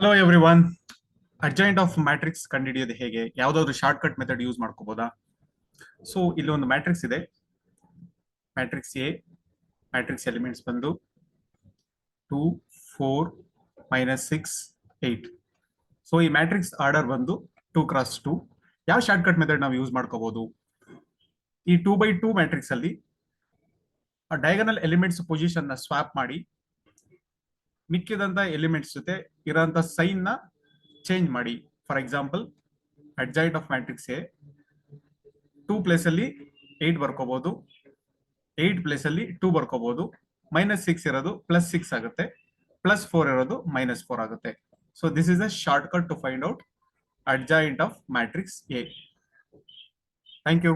Hello everyone. Adjoint of matrix ಕಂಡುಹಿಡಿಯೋದು ಹೇಗೆ? ಯಾವ್ದಾದ್ರು ಶಾರ್ಟ್ ಕಟ್ ಮೆಥಡ್ ಯೂಸ್ ಮಾಡ್ಕೋಬಹುದಾ? ಸೊ ಇಲ್ಲಿ ಒಂದು ಮ್ಯಾಟ್ರಿಕ್ಸ್ ಇದೆ, ಮ್ಯಾಟ್ರಿಕ್ಸ್ ಎ. ಮ್ಯಾಟ್ರಿಕ್ಸ್ ಎಲಿಮೆಂಟ್ಸ್ ಬಂದು 2, 4, -6, 8. ಸೊ ಈ ಮ್ಯಾಟ್ರಿಕ್ಸ್ ಆರ್ಡರ್ ಬಂದು 2 x 2. ಯಾವ ಶಾರ್ಟ್ ಕಟ್ ಮೆಥಡ್ ನಾವು ಯೂಸ್ ಮಾಡ್ಕೋಬಹುದು? ಈ 2x2 ಮ್ಯಾಟ್ರಿಕ್ಸ್ ಅಲ್ಲಿ ಡಯಾಗನಲ್ ಎಲಿಮೆಂಟ್ಸ್ ಪೊಸಿಷನ್ ನ ಸ್ವಾಪ್ ಮಾಡಿ ಮಿಕ್ಕಿದಂತ ಎಲಿಮೆಂಟ್ಸ್ ಜೊತೆ ಇರೋಂತ ಸೈನ್ ನ ಚೇಂಜ್ ಮಾಡಿ. For example, adjoint of matrix A 2 place ಅಲ್ಲಿ 8 ಬರ್ಕೋಬಹುದು, 8 ಪ್ಲೇಸ್ ಅಲ್ಲಿ 2 ಬರ್ಕೋಬಹುದು, -6 ಇರೋದು +6 ಆಗುತ್ತೆ, +4 ಇರೋದು -4 ಆಗುತ್ತೆ. So this is a shortcut to find out adjoint of matrix A. Thank you.